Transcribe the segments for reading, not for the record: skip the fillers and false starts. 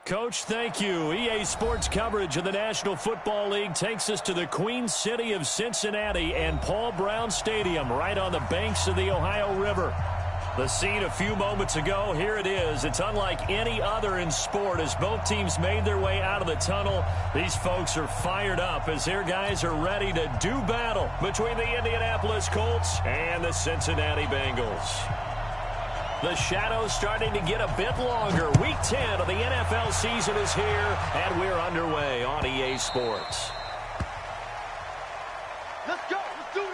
Coach, thank you. EA Sports coverage of the National Football League takes us to the Queen City of Cincinnati and Paul Brown Stadium right on the banks of the Ohio River. The scene a few moments ago, here it is. It's unlike any other in sport as both teams made their way out of the tunnel. These folks are fired up as their guys are ready to do battle between the Indianapolis Colts and the Cincinnati Bengals. The shadow's starting to get a bit longer. Week 10 of the NFL season is here, and we're underway on EA Sports. Let's go. Let's do it.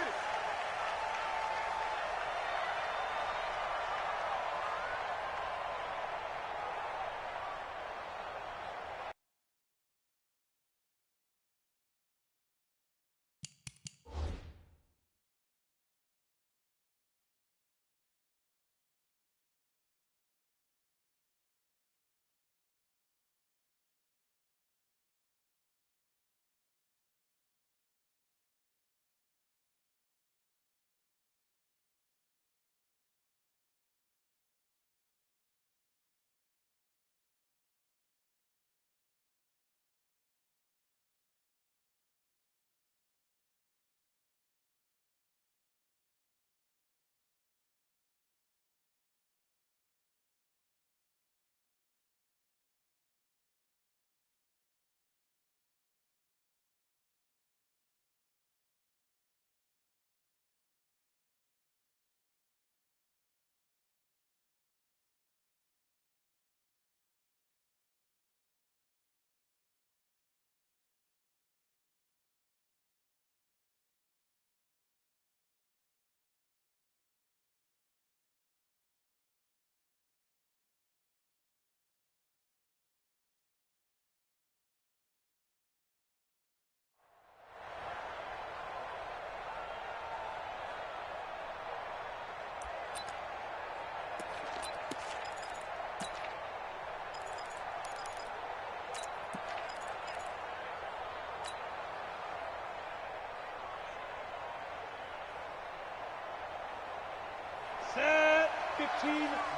Set 15,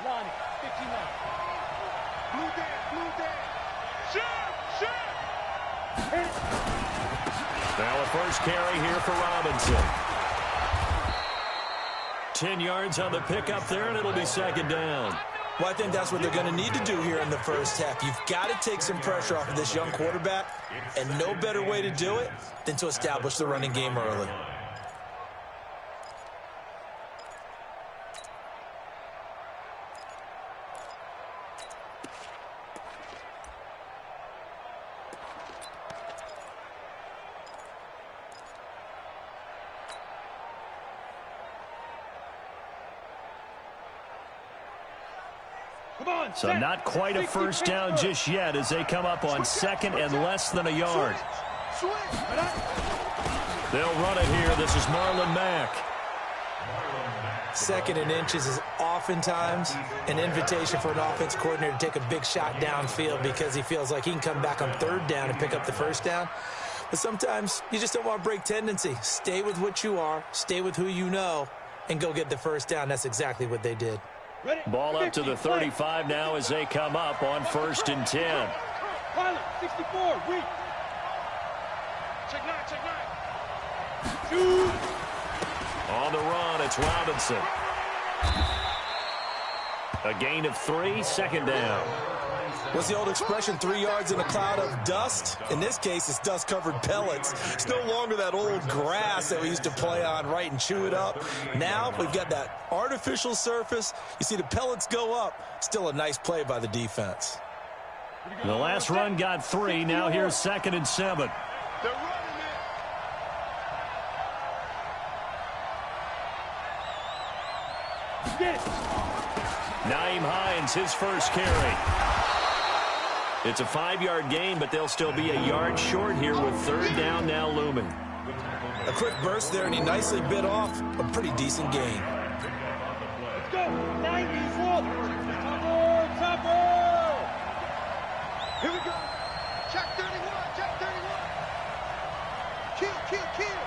Lonnie. 15 now. Blue Dan. Shoot! Now a first carry here for Robinson. 10 yards on the pickup there, and it'll be second down. Well, I think that's what they're going to need to do here in the first half. You've got to take some pressure off of this young quarterback, and no better way to do it than to establish the running game early. So not quite a first down just yet as they come up on second and less than a yard. They'll run it here. This is Marlon Mack. Second and inches is oftentimes an invitation for an offense coordinator to take a big shot downfield because he feels like he can come back on third down and pick up the first down. But sometimes you just don't want to break tendency. Stay with what you are, stay with who you know, and go get the first down. That's exactly what they did. Ball up to the 35 now as they come up on 1st and 10. Pilot, 64, weak. Check nine. Shoot. On the run, it's Robinson. A gain of 3, second down. What's the old expression, 3 yards in a cloud of dust? In this case, it's dust-covered pellets. It's no longer that old grass that we used to play on, right, and chew it up. Now we've got that artificial surface. You see the pellets go up. Still a nice play by the defense. The last run got 3. Now here's 2nd and 7. They're running it. Get it. Nyheim Hines, his first carry. It's a 5-yard gain, but they'll still be a yard short here with 3rd down now looming. A quick burst there, and he nicely bit off a pretty decent gain. Let's go. 94. Topper. Here we go. Check 31. Kill.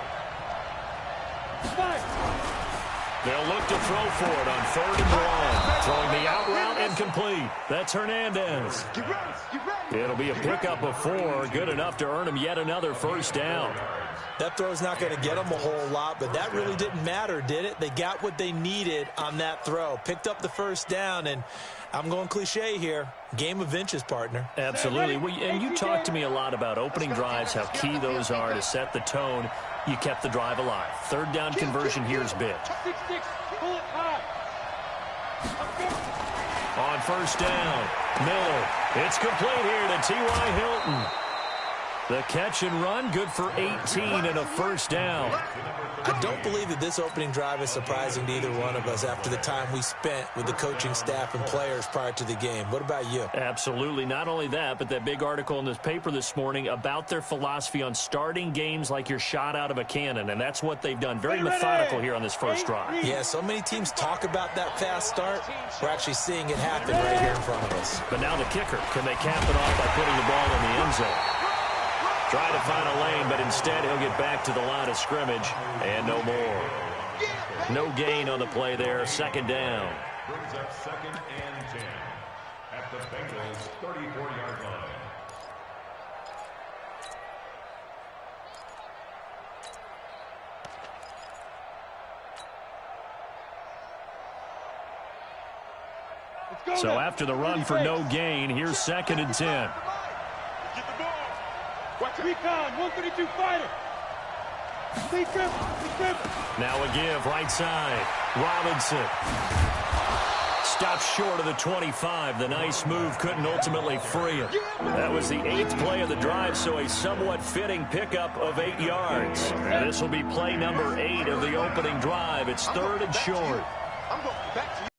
They'll look to throw for it on 3rd and long. Throwing the out route, incomplete. That's Hernandez. It'll be a pickup of 4, good enough to earn him yet another first down. That throw's not going to get them a whole lot, but that really didn't matter, did it? They got what they needed on that throw. Picked up the first down, and I'm going cliche here. Game of inches, partner. Absolutely. And you talked to me a lot about opening drives, how key those are to set the tone. You kept the drive alive. Third down conversion here is big. On first down, Miller. It's complete here to T.Y. Hilton. The catch and run, good for 18 and a first down. I don't believe that this opening drive is surprising to either one of us after the time we spent with the coaching staff and players prior to the game. What about you? Absolutely. Not only that, but that big article in this paper this morning about their philosophy on starting games like you're shot out of a cannon, and that's what they've done. Very methodical here on this first drive. Yeah, so many teams talk about that fast start. We're actually seeing it happen right here in front of us. But now the kicker. Can they cap it off by putting the ball in the end zone? Try to find a lane, but instead he'll get back to the line of scrimmage, and no more. No gain on the play there. Second down. Brings up 2nd and 10 at the Bengals' 34-yard line. So after the run for no gain, here's 2nd and 10. Recon, 132 fighter. Now a give, right side. Robinson. Stops short of the 25. The nice move couldn't ultimately free him. That was the 8th play of the drive, so a somewhat fitting pickup of 8 yards. And this will be play number 8 of the opening drive. It's 3rd and short. I'm going back to you.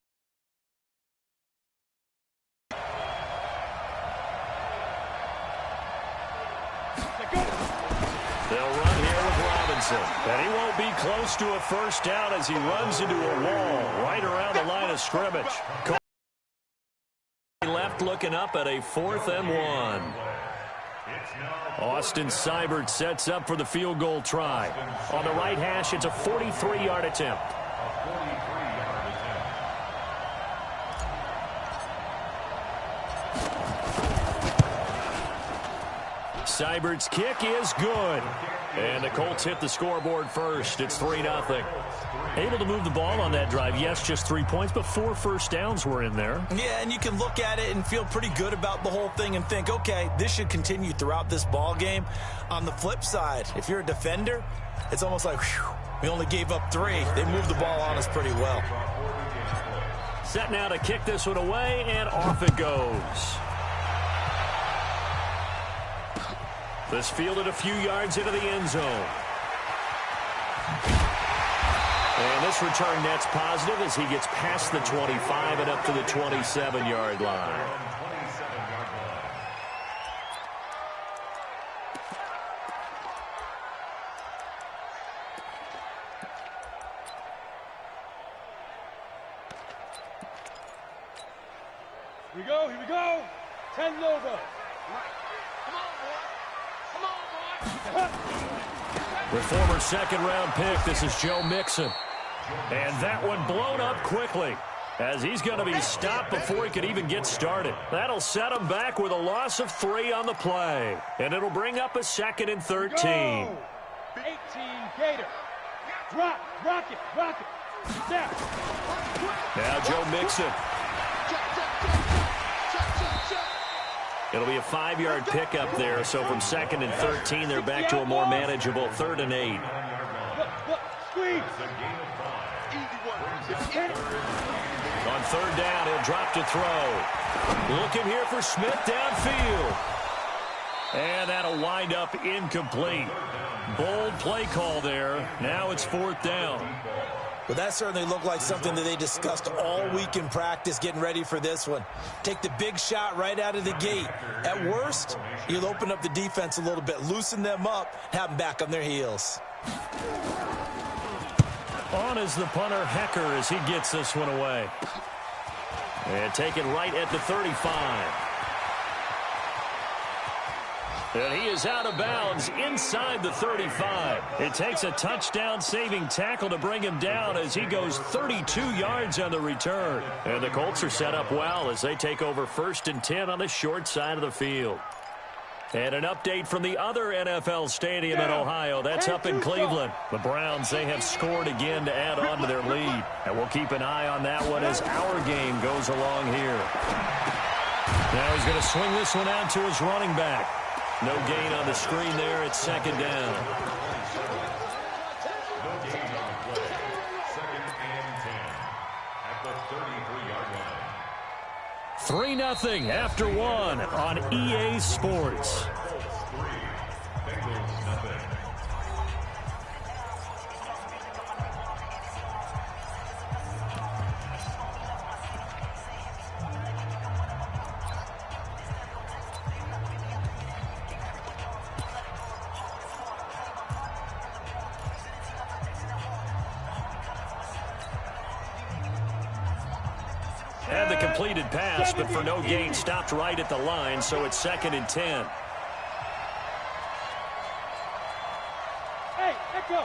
And he won't be close to a first down as he runs into a wall right around the line of scrimmage. Left looking up at a 4th and 1. Austin Seibert sets up for the field goal try. On the right hash, it's a 43-yard attempt. Seibert's kick is good. And the Colts hit the scoreboard first. It's 3-0. Able to move the ball on that drive. Yes, just 3 points, but 4 first downs were in there. Yeah, and you can look at it and feel pretty good about the whole thing and think, okay, this should continue throughout this ball game. On the flip side, if you're a defender, it's almost like, whew, we only gave up 3. They moved the ball on us pretty well. Set now to kick this one away, and off it goes. This fielded a few yards into the end zone. And this return net's positive as he gets past the 25 and up to the 27-yard line. Here we go. 10 logo. With former second-round pick, this is Joe Mixon. And that one blown up quickly as he's going to be stopped before he could even get started. That'll set him back with a loss of 3 on the play. And it'll bring up a 2nd and 13. 18 Gator. Drop, rocket, snap. Now Joe Mixon. It'll be a 5-yard pickup there, so from 2nd and 13, they're back to a more manageable 3rd and 8. Squeeze. On 3rd down, he'll drop to throw. Looking here for Smith downfield. And that'll wind up incomplete. Bold play call there. Now it's 4th down. Well, that certainly looked like something that they discussed all week in practice getting ready for this one. Take the big shot right out of the gate. At worst, you'll open up the defense a little bit, loosen them up, have them back on their heels. On is the punter, Hecker, as he gets this one away. And taken right at the 35. And he is out of bounds inside the 35. It takes a touchdown-saving tackle to bring him down as he goes 32 yards on the return. And the Colts are set up well as they take over 1st and 10 on the short side of the field. And an update from the other NFL stadium in Ohio. That's up in Cleveland. The Browns, they have scored again to add on to their lead. And we'll keep an eye on that one as our game goes along here. Now he's going to swing this one out to his running back. No gain on the screen there. It's 2nd down. No gain on the play. 2nd and 10 at the 33-yard line. 3-0 after 1 on EA Sports. Colts 3, Bengals nothing. And the completed pass, but for no gain, stopped right at the line, so it's 2nd and 10. Hey, echo.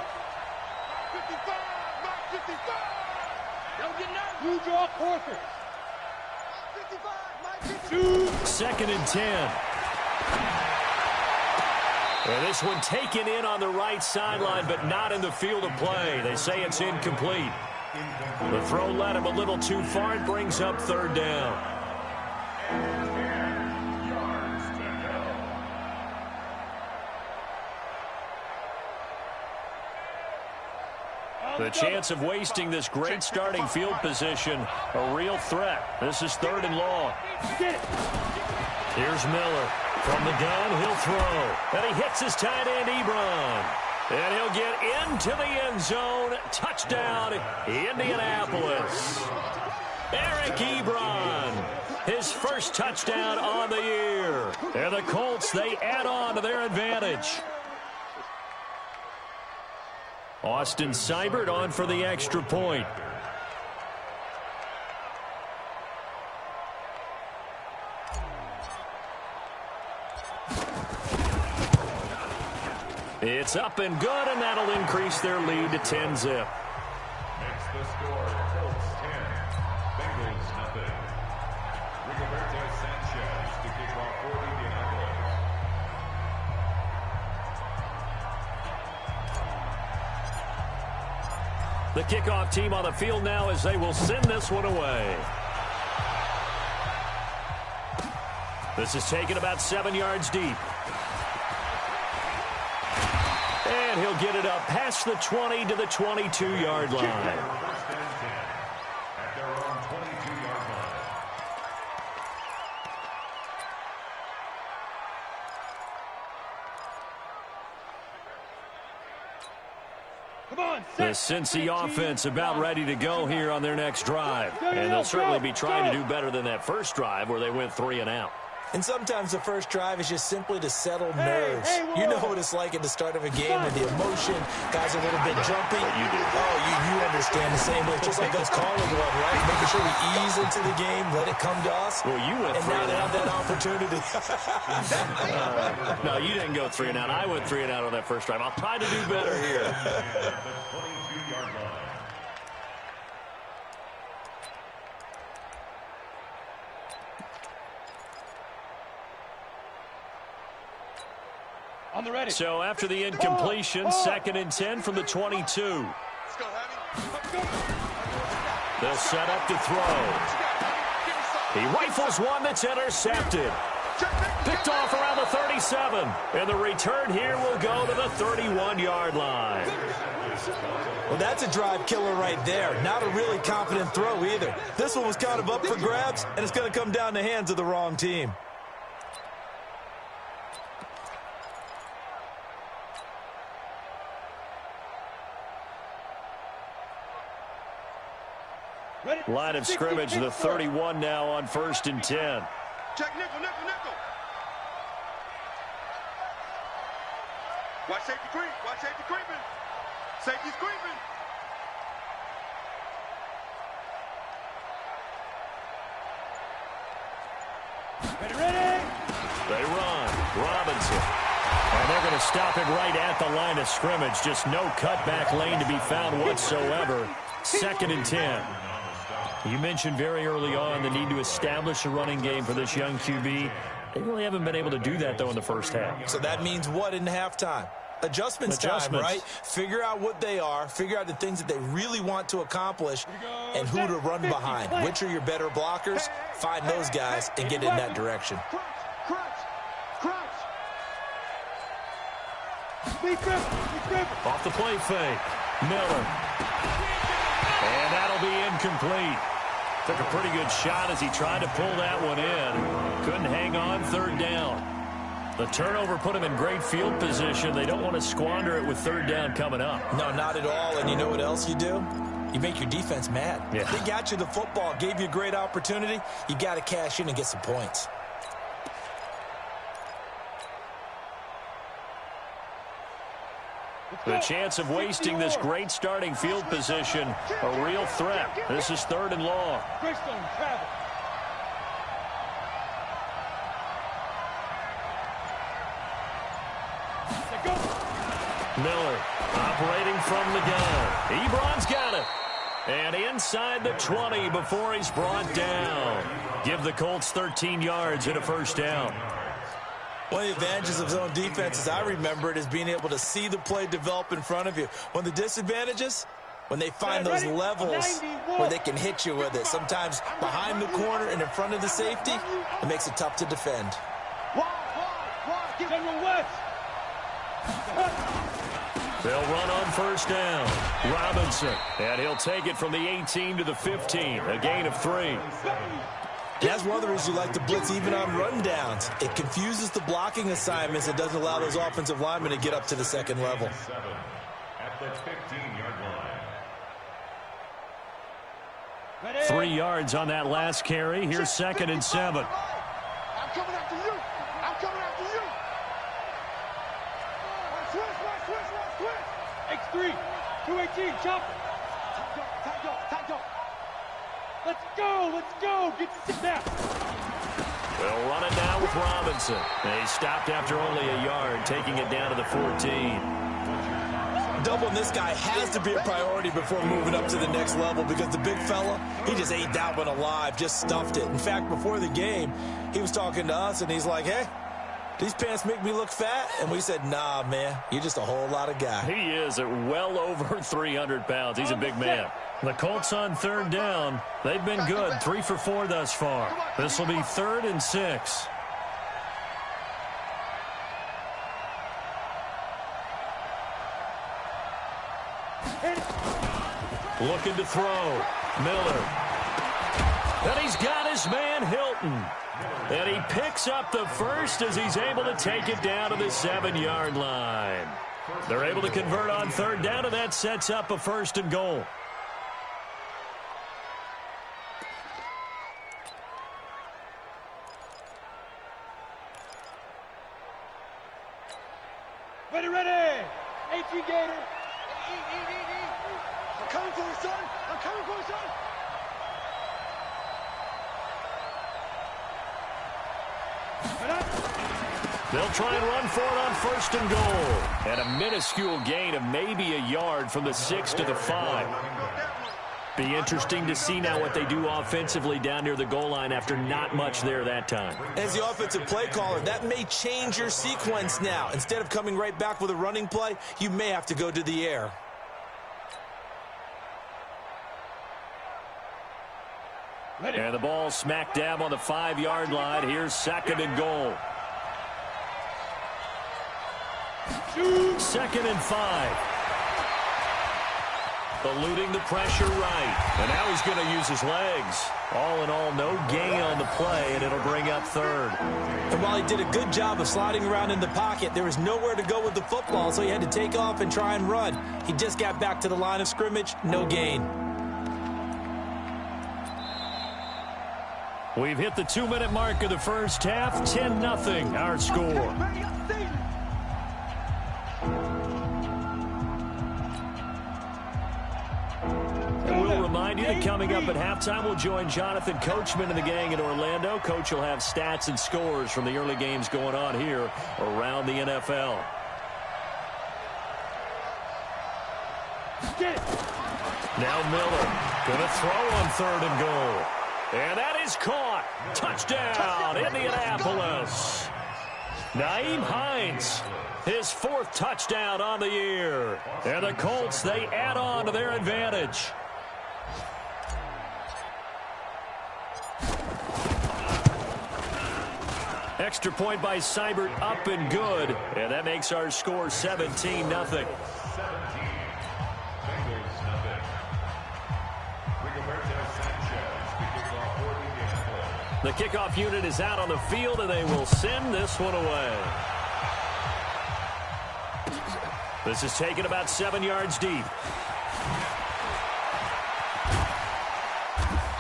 55, 55. Don't get nervous. You draw Corker. 55, 2nd and 10. And this one taken in on the right sideline, but not in the field of play. They say it's incomplete. The throw led him a little too far. It brings up 3rd down. The chance of wasting this great starting field position, a real threat. This is 3rd and long. Here's Miller. From the gun, he'll throw. And he hits his tight end, Ebron. And he'll get into the end zone. Touchdown, Indianapolis. Eric Ebron, his first touchdown on the year. And the Colts, they add on to their advantage. Austin Seibert on for the extra point. It's up and good, and that'll increase their lead to 10-zip. Makes the score Colts 10, Bengals nothing. Rigoberto Sanchez to kick off for Indianapolis. The kickoff team on the field now as they will send this one away. This is taken about 7 yards deep. And he'll get it up past the 20 to the 22-yard line. 1st and 10 at their own 22-yard line. Come on, The Cincy offense about ready to go here on their next drive. And they'll certainly be trying to do better than that first drive where they went 3 and out. And sometimes the first drive is just simply to settle nerves. You know what it's like at the start of a game with the emotion. Guys are a little bit jumpy. Oh, you understand the same way. It's just like us calling one, right? Making sure we ease into the game, let it come to us. Well, you went 3 and out. And now they have that opportunity. No, you didn't go 3 and out. I went 3 and out on that first drive. I'll try to do better here. At the 22-yard line. On the ready. So after the incompletion, 2nd and 10 from the 22. Let's go, Javi. They'll set up to throw. He rifles one that's intercepted. Picked off around the 37. And the return here will go to the 31-yard line. Well, that's a drive killer right there. Not a really confident throw either. This one was kind of up for grabs, and it's going to come down the hands of the wrong team. Line of scrimmage, the 31 now on 1st and 10. Check nickel, nickel, nickel. Watch safety creep. Watch safety creeping. Safety's creeping. Ready, ready. They run. Robinson. And they're going to stop him right at the line of scrimmage. Just no cutback lane to be found whatsoever. 2nd and 10. You mentioned very early on the need to establish a running game for this young QB. They really haven't been able to do that, though, in the first half. So that means what in halftime? Adjustments time, right? Figure out what they are, figure out the things that they really want to accomplish, and who to run behind. Which are your better blockers? Find those guys and get in that direction. Off the play fake. Miller. And that'll be incomplete. Took a pretty good shot as he tried to pull that one in. Couldn't hang on. 3rd down. The turnover put him in great field position. They don't want to squander it with 3rd down coming up. No, not at all. And you know what else you do? You make your defense mad. Yeah. They got you the football, gave you a great opportunity. You got to cash in and get some points. The chance of wasting this great starting field position, a real threat. This is 3rd and long. Miller operating from the gun. Ebron's got it. And inside the 20 before he's brought down. Give the Colts 13 yards and a 1st down. One of the advantages of zone defense, as I remember it, is being able to see the play develop in front of you. One of the disadvantages, when they find those levels where they can hit you with it. Sometimes behind the corner and in front of the safety, it makes it tough to defend. They'll run on 1st down. Robinson, and he'll take it from the 18 to the 15, a gain of 3. And that's one of the reasons you like to blitz even on rundowns. It confuses the blocking assignments. It doesn't allow those offensive linemen to get up to the 2nd level. At the 15-yard line. 3 yards on that last carry. Here's 2nd and 7. I'm coming after you. I'm coming after you. Switch. X3. 218. Chop. Tight up. Let's go. Get the snap. They'll run it now with Robinson. They stopped after only a yard, taking it down to the 14. Doubling this guy has to be a priority before moving up to the next level because the big fella, he just ate that one alive, just stuffed it. In fact, before the game, he was talking to us, and he's like, hey, these pants make me look fat? And we said, nah, man, you're just a whole lot of guy. He is at well over 300 pounds. He's a big man. The Colts on 3rd down. They've been good, 3 for 4 thus far. This will be 3rd and 6. Looking to throw. Miller. And he's got his man Hilton. And he picks up the 1st as he's able to take it down to the 7-yard line. They're able to convert on 3rd down, and that sets up a 1st and goal. Ready. 18 Gator. I'm coming for you, son. They'll try and run for it on 1st and goal. And a minuscule gain of maybe a yard from the 6 to the 5. Be interesting to see now what they do offensively down near the goal line after not much there that time. As the offensive play caller, that may change your sequence now. Instead of coming right back with a running play, you may have to go to the air. And the ball smack dab on the 5-yard line. Here's 2nd and goal. 2nd and 5. Eluding the pressure right. And now he's going to use his legs. All in all, no gain on the play, and it'll bring up 3rd. And while he did a good job of sliding around in the pocket, there was nowhere to go with the football, so he had to take off and try and run. He just got back to the line of scrimmage, no gain. We've hit the 2-minute mark of the first half. 10-0 our score. And we'll remind remind you that coming up at halftime, we'll join Jonathan Coachman and the gang in Orlando. Coach will have stats and scores from the early games going on here around the NFL. Now Miller going to throw on 3rd and goal. And that is caught. Touchdown, Indianapolis. Nyheim Hines, his 4th touchdown on the year. And the Colts, they add on to their advantage. Extra point by Seibert, up and good. And that makes our score 17-0. The kickoff unit is out on the field, and they will send this one away. This is taken about 7 yards deep.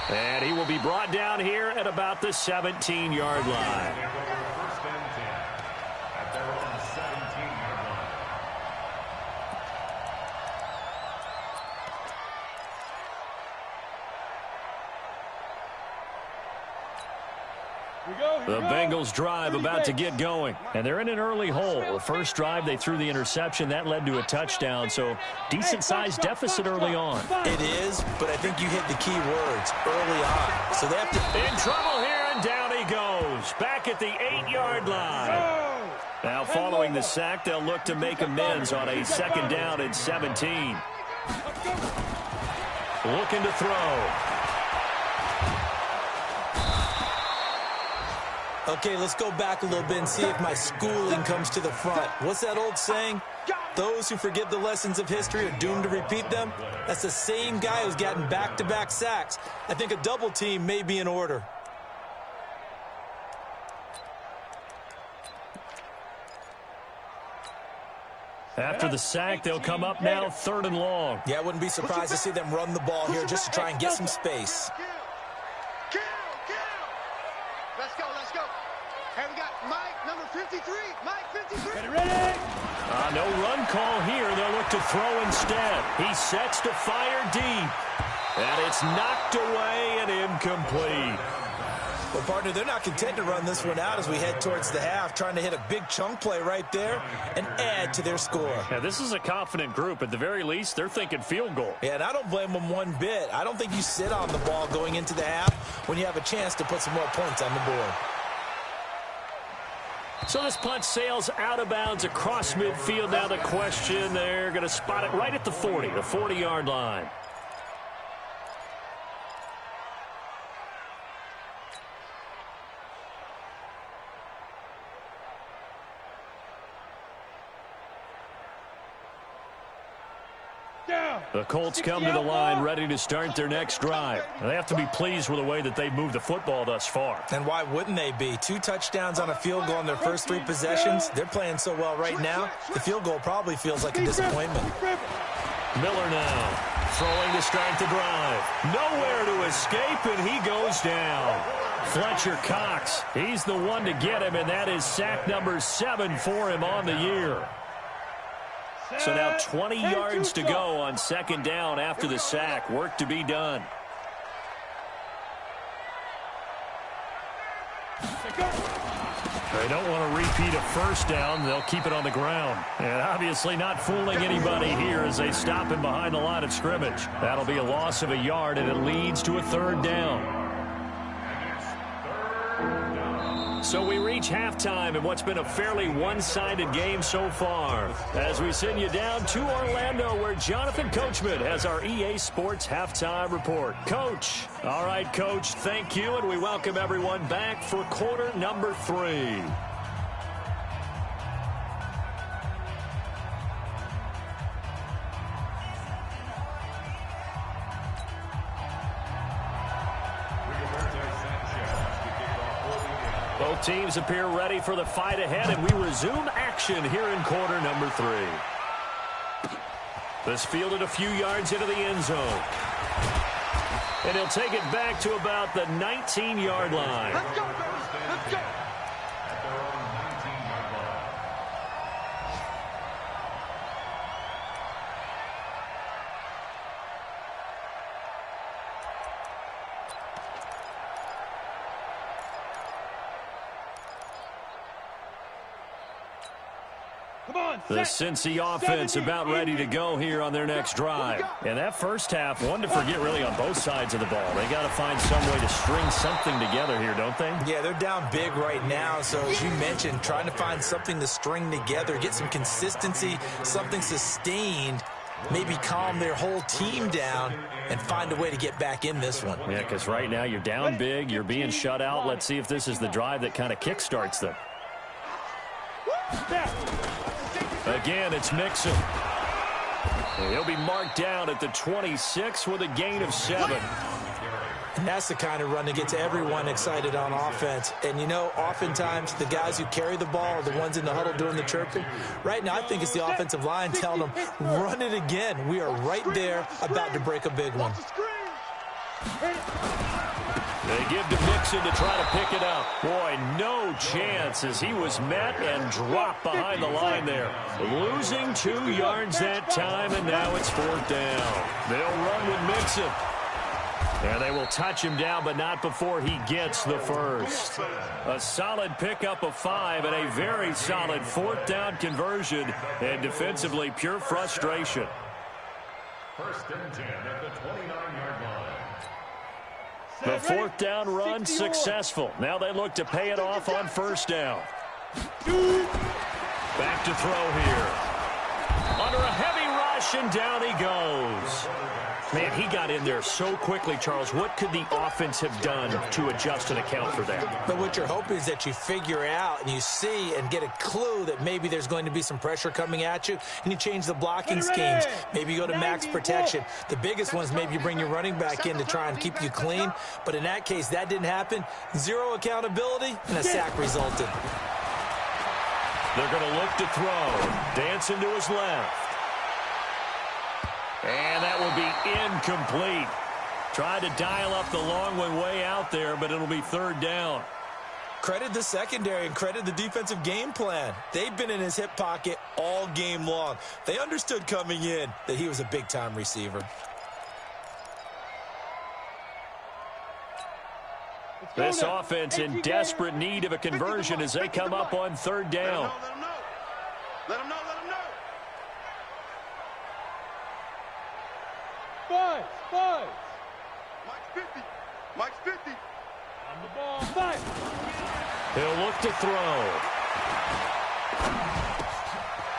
And he will be brought down here at about the 17-yard line. The Bengals drive about to get going, and they're in an early hole. The first drive, they threw the interception. That led to a touchdown, so decent-sized deficit early on. It is, but I think you hit the key words, early on. So they have to... In trouble here, and down he goes, back at the 8-yard line. Now, following the sack, they'll look to make amends on a 2nd down and 17. Looking to throw. Okay, let's go back a little bit and see if my schooling comes to the front. What's that old saying? Those who forget the lessons of history are doomed to repeat them. That's the same guy who's gotten back-to-back sacks. I think a double team may be in order. After the sack, they'll come up now 3rd and long. Yeah, I wouldn't be surprised to see them run the ball here just to try and get some space. Let's go, let's go. Hey, we got Mike, number 53. Mike, 53. Get ready. No run call here. They'll look to throw instead. He sets to fire deep. And it's knocked away and incomplete. Well, partner, they're not content to run this one out as we head towards the half, trying to hit a big chunk play right there and add to their score. Yeah, this is a confident group. At the very least, they're thinking field goal. Yeah, and I don't blame them one bit. I don't think you sit on the ball going into the half when you have a chance to put some more points on the board. So this punt sails out of bounds across midfield. Now the question, they're going to spot it right at the 40, the 40-yard line. The Colts come to the line ready to start their next drive. They have to be pleased with the way that they've moved the football thus far. And why wouldn't they be? 2 touchdowns on a field goal in their first 3 possessions. They're playing so well right now, the field goal probably feels like a disappointment. Miller now throwing to start the drive. Nowhere to escape, and he goes down. Fletcher Cox, he's the one to get him, and that is sack number 7 for him on the year. So now 20 yards to go on 2nd down after the sack. Work to be done. They don't want to repeat a first down. They'll keep it on the ground. And obviously not fooling anybody here as they stop him behind the line of scrimmage. That'll be a loss of a yard, and it leads to a 3rd down. So we reach halftime in what's been a fairly one-sided game so far, as we send you down to Orlando, where Jonathan Coachman has our EA Sports Halftime Report. Coach. All right, Coach, thank you, and we welcome everyone back for quarter number 3. Both teams appear ready for the fight ahead, and we resume action here in quarter number 3. This fielded a few yards into the end zone. And he'll take it back to about the 19-yard line. Let's go, baby. Let's go. The Cincy offense about ready to go here on their next drive. And that first half, one to forget really on both sides of the ball. They got to find some way to string something together here, don't they? Yeah, they're down big right now. So as you mentioned, trying to find something to string together, get some consistency, something sustained, maybe calm their whole team down and find a way to get back in this one. Yeah, because right now you're down big, you're being shut out. Let's see if this is the drive that kind of kickstarts them. Again, it's Mixon. He'll be marked down at the 26 with a gain of 7. And that's the kind of run that gets everyone excited on offense. And, you know, oftentimes the guys who carry the ball are the ones in the huddle doing the chirping. Right now, I think it's the offensive line telling them, run it again. We are right there about to break a big one. They give to Mixon to try to pick it up. Boy, no chance as he was met and dropped behind the line there. Losing 2 yards that time, and now it's 4th down. They'll run with Mixon. And they will touch him down, but not before he gets the first. A solid pickup of 5 and a very solid 4th down conversion. And defensively, pure frustration. 1st and 10 at the 29-yard line. The 4th down run successful. Now they look to pay it off on 1st down. Back to throw here. Under a heavy rush, and down he goes. Man, he got in there so quickly, Charles. What could the offense have done to adjust and account for that? But what you're hoping is that you figure out and you see and get a clue that maybe there's going to be some pressure coming at you, and you change the blocking schemes. Maybe you go to max protection. The biggest ones, maybe you bring your running back in to try and keep you clean. But in that case, that didn't happen. 0 accountability, and a sack resulted. They're going to look to throw. Dancing to his left. And that will be incomplete. Tried to dial up the long one way out there, but it'll be 3rd down. Credit the secondary and credit the defensive game plan. They've been in his hip pocket all game long. They understood coming in that he was a big-time receiver. This offense in desperate need of a conversion as they come up on 3rd down. Let him know. Five. Mike's 50. On the ball. 5. He'll look to throw.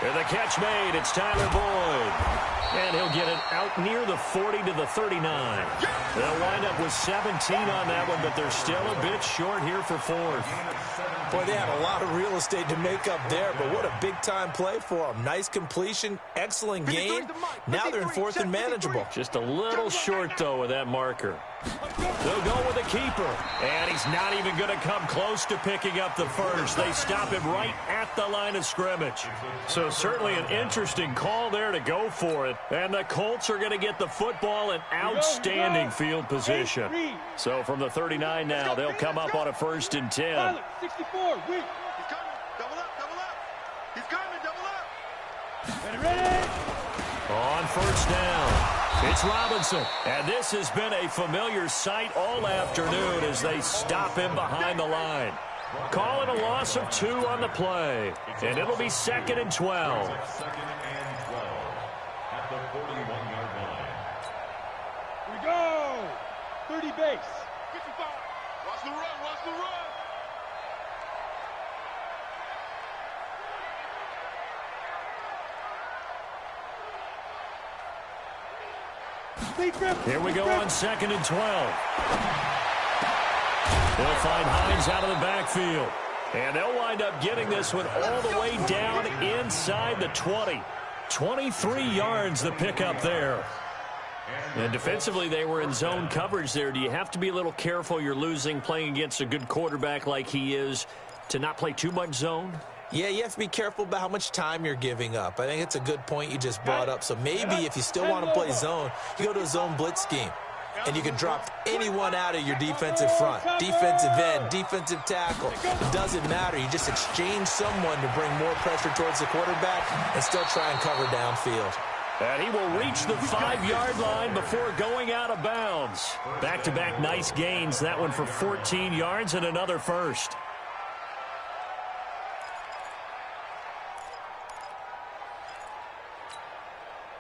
And the catch made. It's Tyler Boyd. And he'll get it out near the 40 to the 39. They'll wind up with 17 on that one, but they're still a bit short here for 4th. Boy, they had a lot of real estate to make up there, but what a big-time play for them. Nice completion, excellent gain. Now they're in 4th and manageable. Just a little short, though, with that marker. They'll go with the keeper. And he's not even going to come close to picking up the first. They stop him right at the line of scrimmage. So certainly an interesting call there to go for it. And the Colts are going to get the football in outstanding field position. So from the 39 now, they'll come up on a 1st and 10. 64, weak. He's coming. Double up. He's coming, double up. Ready. On 1st down. It's Robinson, and this has been a familiar sight all afternoon as they stop him behind the line. Calling a loss of 2 on the play, and it'll be 2nd and 12. 2nd and 12 at the 41-yard line. Here we go. 30 base. 55. Watch the run. Here we go on 2nd and 12. They'll find Hines out of the backfield. And they'll wind up getting this one all the way down inside the 20. 23 yards the pickup there. And defensively, they were in zone coverage there. Do you have to be a little careful you're losing playing against a good quarterback like he is to not play too much zone? Yeah, you have to be careful about how much time you're giving up. I think it's a good point you just brought up. So maybe if you still want to play zone, you go to a zone blitz scheme. And you can drop anyone out of your defensive front. Defensive end, defensive tackle. It doesn't matter. You just exchange someone to bring more pressure towards the quarterback and still try and cover downfield. And he will reach the 5-yard line before going out of bounds. Back-to-back nice gains. That one for 14 yards and another first.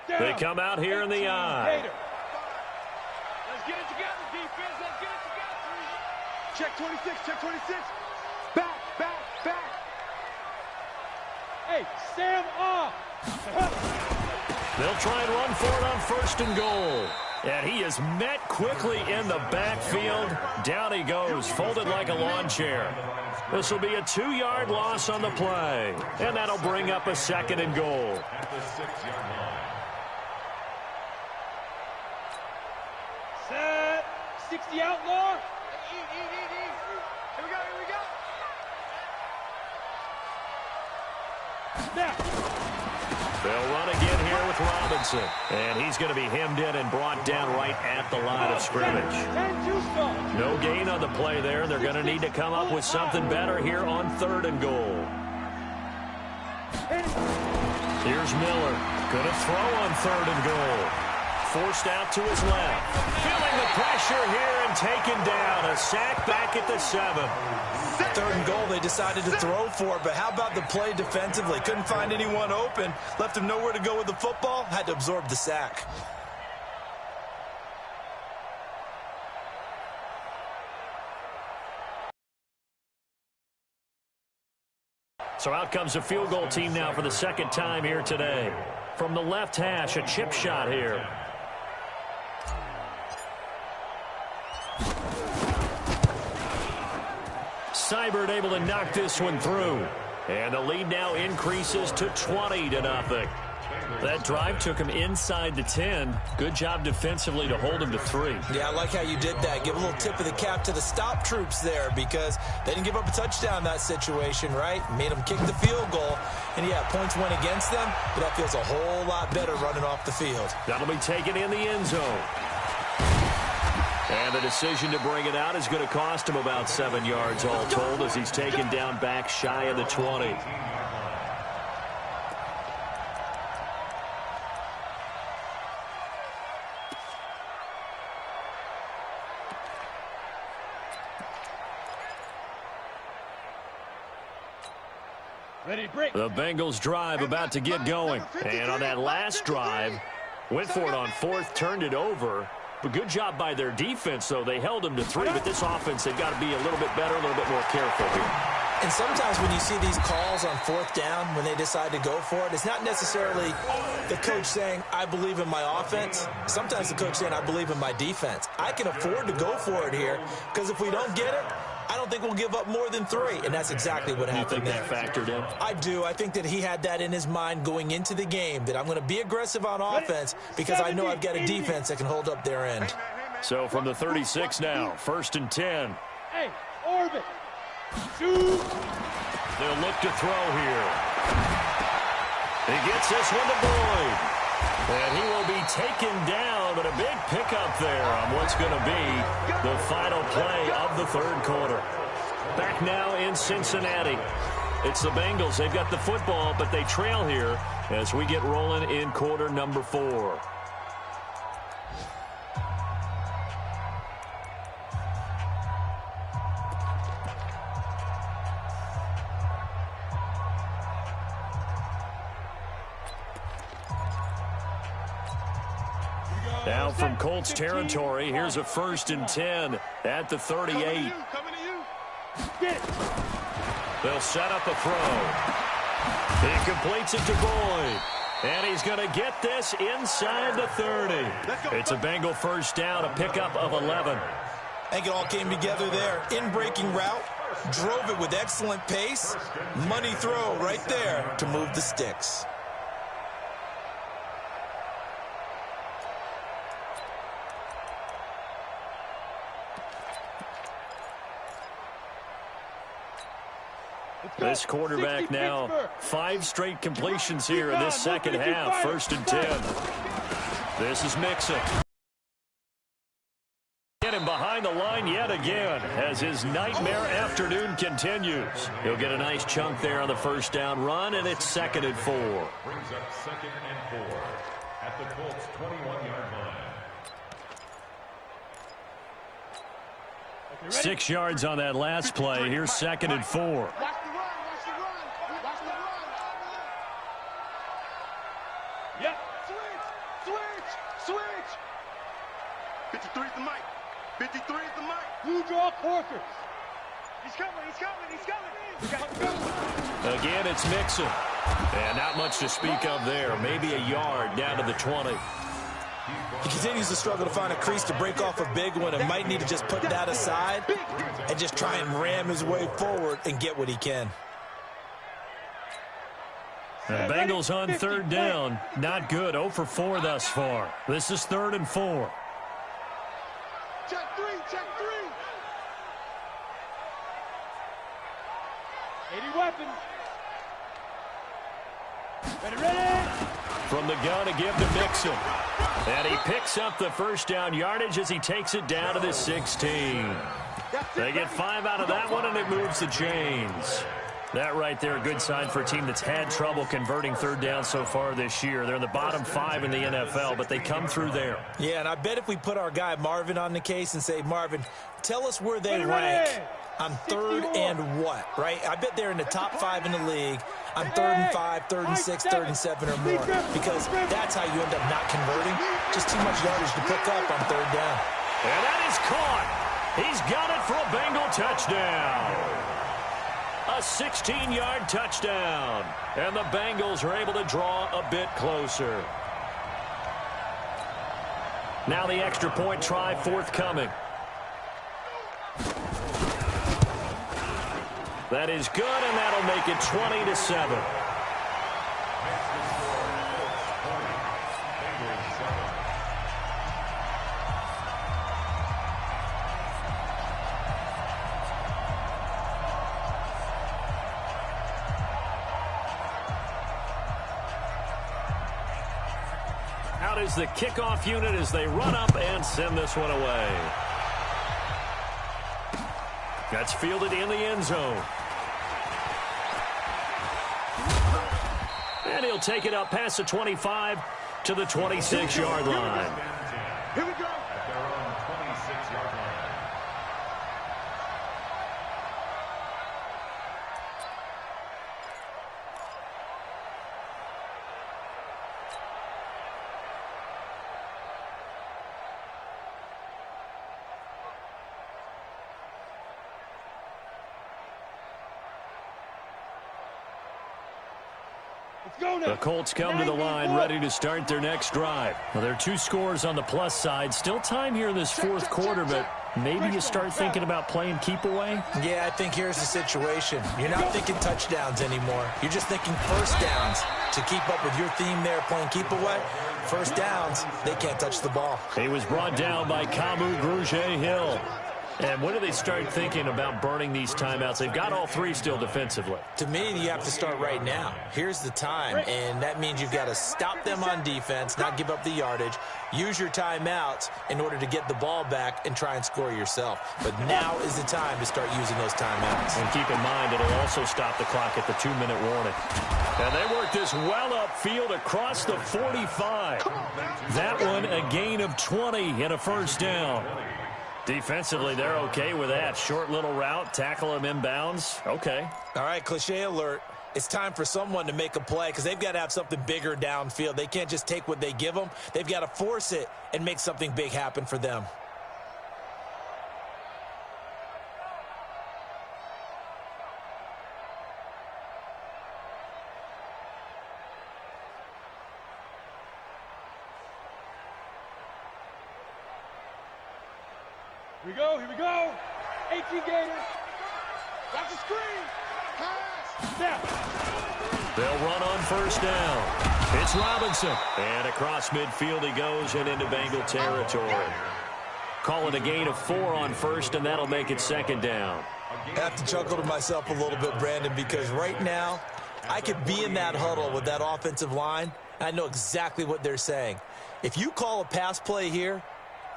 They come out here in the eye. Let's get it together, defense. Let's get it together. Check 26, check 26. Back, back, back. Hey, Sam off. They'll try and run for it on 1st and goal. And he is met quickly in the backfield. Down he goes, folded like a lawn chair. This will be a 2-yard loss on the play. And that'll bring up a 2nd and goal. At the 6-yard line. Set. 60 outlaw. Eat. Here we go. Snap. They'll run again here with Robinson. And he's going to be hemmed in and brought down right at the line of scrimmage. No gain on the play there. They're going to need to come up with something better here on 3rd and goal. Here's Miller. Going to throw on 3rd and goal. Forced out to his left. Feeling the pressure here and taken down. A sack back at the 7. 3rd and goal, they decided to throw for it, but how about the play defensively? Couldn't find anyone open. Left him nowhere to go with the football. Had to absorb the sack. So out comes a field goal team now for the 2nd time here today. From the left hash, a chip shot here. Seibert able to knock this one through. And the lead now increases to 20-0. That drive took him inside the 10. Good job defensively to hold him to 3. Yeah, I like how you did that. Give a little tip of the cap to the stop troops there because they didn't give up a touchdown in that situation, right? Made them kick the field goal. And, yeah, points went against them, but that feels a whole lot better running off the field. That'll be taken in the end zone. And the decision to bring it out is going to cost him about 7 yards all told as he's taken down back shy of the 20. Ready, break. The Bengals drive about to get going. And on that last drive, went for it on 4th, turned it over. But good job by their defense, though. They held them to 3, but this offense, they've got to be a little bit better, a little bit more careful here. And sometimes when you see these calls on 4th down, when they decide to go for it, it's not necessarily the coach saying, I believe in my offense. Sometimes the coach saying, I believe in my defense. I can afford to go for it here because if we don't get it, I don't think we'll give up more than 3, and that's exactly what happened there. You think that factored in? I do. I think that he had that in his mind going into the game, that I'm going to be aggressive on offense because I know I've got a defense that can hold up their end. So from the 36 now, 1st and 10. Hey, orbit. Shoot. They'll look to throw here. He gets this one to Boyd. And he will be taken down, but a big pickup there on what's going to be the final play of the 3rd quarter. Back now in Cincinnati. It's the Bengals. They've got the football, but they trail here as we get rolling in quarter number 4. Now from Colts territory, here's a 1st and 10 at the 38. They'll set up a throw. He completes it to Boyd. And he's going to get this inside the 30. It's a Bengal 1st down, a pickup of 11. I think it all came together there. In-breaking route, drove it with excellent pace. Money throw right there to move the sticks. This quarterback now, 5 straight completions here in this 2nd half, 1st and 10. This is Mixon. Get him behind the line yet again as his nightmare afternoon continues. He'll get a nice chunk there on the 1st down run, and it's 2nd and 4. Brings up 2nd and 4 at the Colts' 21-yard line. 6 yards on that last play. Here's 2nd and 4. Switch! 53 is the mic. 53 is the mic. Blue draw quarters. He's coming. Again, it's Mixon. And not much to speak of there. Maybe a yard down to the 20. He continues to struggle to find a crease to break off a big one and might need to just put that aside and just try and ram his way forward and get what he can. The Bengals on third down. Not good. 0 for 4 thus far. This is 3rd and 4. Check three. 80 weapons. Ready. From the gun to give to Mixon. And he picks up the first down yardage as he takes it down to the 16. They get 5 out of that one, and it moves the chains. That right there, a good sign for a team that's had trouble converting third down so far this year. They're in the bottom 5 in the NFL, but they come through there. Yeah, and I bet if we put our guy Marvin on the case and say, Marvin, tell us where they rank on 3rd and what, right? I bet they're in the top 5 in the league on 3rd and 5, 3rd and 6, 3rd and 7 or more, because that's how you end up not converting. Just too much yardage to pick up on 3rd down. And that is caught. He's got it for a Bengal touchdown. A 16-yard touchdown. And the Bengals are able to draw a bit closer. Now the extra point try forthcoming. That is good, and that'll make it 20-7. Out is the kickoff unit as they run up and send this one away. That's fielded in the end zone. And he'll take it up past the 25 to the 26-yard line. Here we go. They're on 26-yard line. The Colts come to the line ready to start their next drive. Well, there are 2 scores on the plus side. Still time here in this 4th quarter, but maybe you start thinking about playing keep away? Yeah, I think here's the situation. You're not thinking touchdowns anymore. You're just thinking first downs. To keep up with your theme there, playing keep away, first downs, they can't touch the ball. He was brought down by Kamu Grugier-Hill. And when do they start thinking about burning these timeouts? They've got all 3 still defensively. To me, you have to start right now. Here's the time, and that means you've got to stop them on defense, not give up the yardage, use your timeouts in order to get the ball back and try and score yourself. But now is the time to start using those timeouts. And keep in mind, it'll also stop the clock at the 2-minute warning. And they work this well upfield across the 45. That one, a gain of 20 and a first down. Defensively, they're okay with that. Short little route, tackle him inbounds. Okay. All right, cliche alert. It's time for someone to make a play because they've got to have something bigger downfield. They can't just take what they give them. They've got to force it and make something big happen for them. Here we go. 18 Gators. Watch the screen. Pass. Snap. They'll run on first down. It's Robinson. And across midfield he goes and into Bengal territory. Call it a gain of 4 on first, and that'll make it 2nd down. I have to chuckle to myself a little bit, Brandon, because right now I could be in that huddle with that offensive line. I know exactly what they're saying. If you call a pass play here,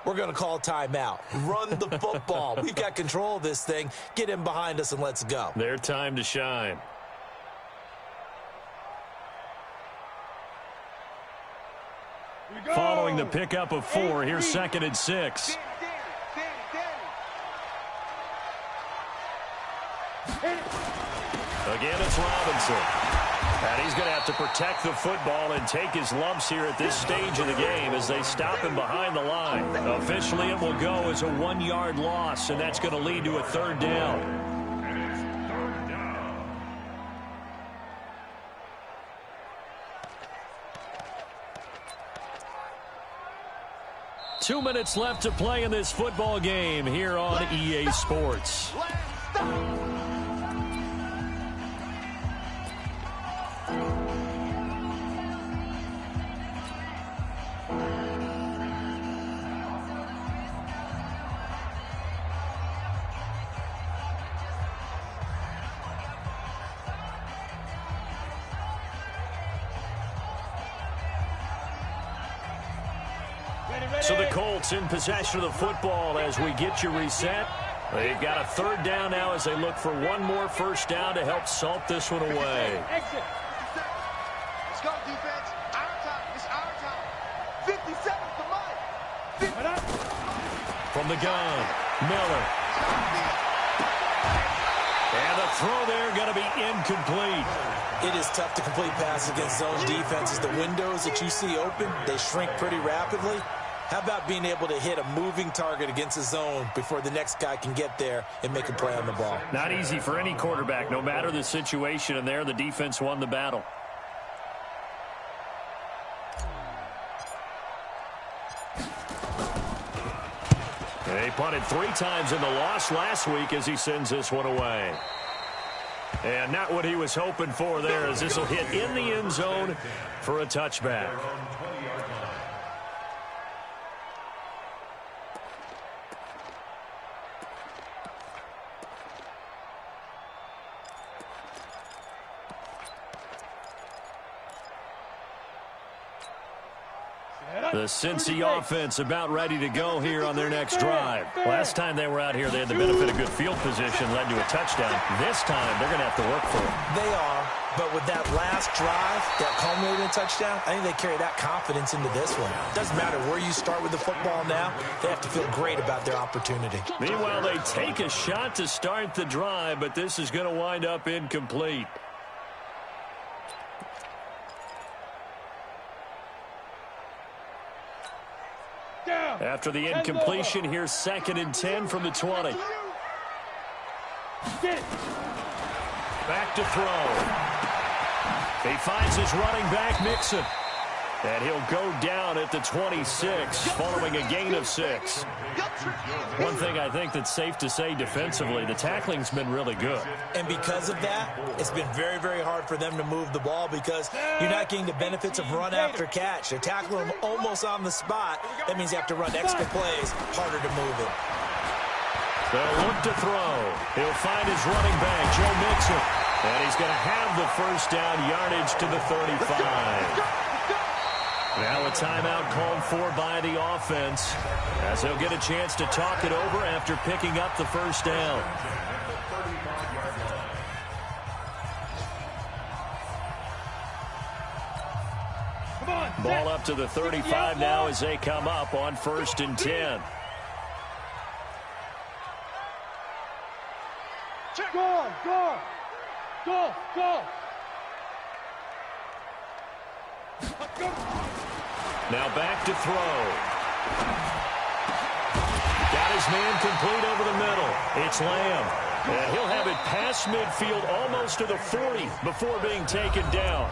we're going to call timeout. Run the football. We've got control of this thing. Get in behind us and let's go. Their time to shine. Following the pickup of 4, here's 2nd and 6. Again, it's Robinson. And he's going to have to protect the football and take his lumps here at this stage of the game as they stop him behind the line. Officially, it will go as a 1-yard loss, and that's going to lead to a 3rd down. And it's 3rd down. 2 minutes left to play in this football game here on EA Sports. So the Colts in possession of the football as we get you reset. They've got a 3rd down now as they look for one more 1st down to help salt this one away. Exit. Let's go, defense. Our time. It's our time. 50 seconds to mine. From the gun, Miller. And the throw there going to be incomplete. It is tough to complete passes against zone defenses. The windows that you see open, they shrink pretty rapidly. How about being able to hit a moving target against a zone before the next guy can get there and make a play on the ball? Not easy for any quarterback, no matter the situation, and there the defense won the battle. They punted 3 times in the loss last week as he sends this one away. And not what he was hoping for there, as this will hit in the end zone for a touchback. The Cincy offense about ready to go here on their next drive. Last time they were out here, they had the benefit of good field position, led to a touchdown. This time, they're going to have to work for it. They are, but with that last drive that culminated in a touchdown, I think they carry that confidence into this one. Doesn't matter where you start with the football now, they have to feel great about their opportunity. Meanwhile, they take a shot to start the drive, but this is going to wind up incomplete. After the incompletion, here's 2nd and 10 from the 20. Back to throw. He finds his running back, Mixon. And he'll go down at the 26, following a gain of 6. One thing I think that's safe to say defensively, the tackling's been really good. And because of that, it's been very, very hard for them to move the ball because you're not getting the benefits of run after catch. They're tackling them almost on the spot. That means you have to run extra plays, harder to move it. They'll look to throw. He'll find his running back, Joe Mixon. And he's going to have the 1st down yardage to the 35. Now a timeout called for by the offense as they'll get a chance to talk it over after picking up the 1st down. Ball up to the 35 now as they come up on 1st and 10. Go, go, go, go. Now back to throw. Got his man complete over the middle. It's Lamb. And he'll have it past midfield almost to the 40 before being taken down.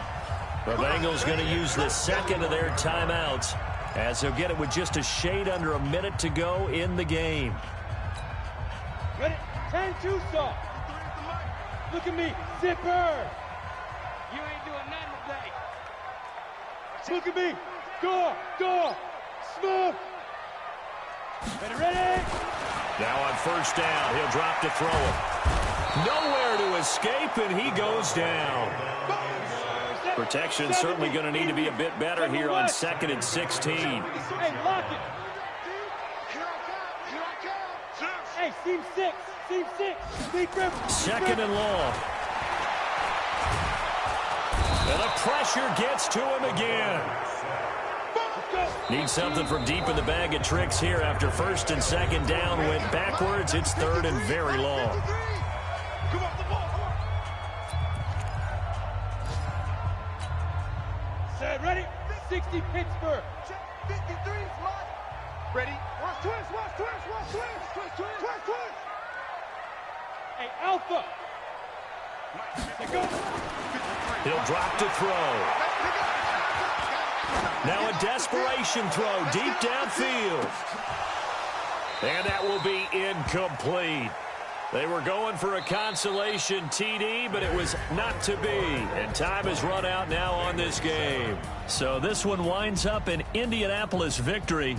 The Bengals going to use the 2nd of their timeouts as they'll get it with just a shade under a minute to go in the game. Ready? 10-2, sir. Look at me, zipper. You ain't doing nothing today. Look at me. Go, go, smooth. Ready? Now on 1st down, he'll drop to throw it. Nowhere to escape, and he goes down. Protection certainly going to need to be a bit better here on 2nd and 16. Hey, lock it. Hey, seam 6. Seam 6. Big grip. 2nd and long. And the pressure gets to him again. Need something from deep in the bag of tricks here after 1st and 2nd down. Went backwards. It's 3rd and very long. 60 Pittsburgh. 53 is mine. Ready? Watch twist, watch twist, watch twist. Twist, twist, twist, twist. Hey, Alpha. Let go. He'll drop to throw. Now a desperation throw deep downfield. And that will be incomplete. They were going for a consolation TD, but it was not to be. And time has run out now on this game. So this one winds up an Indianapolis victory.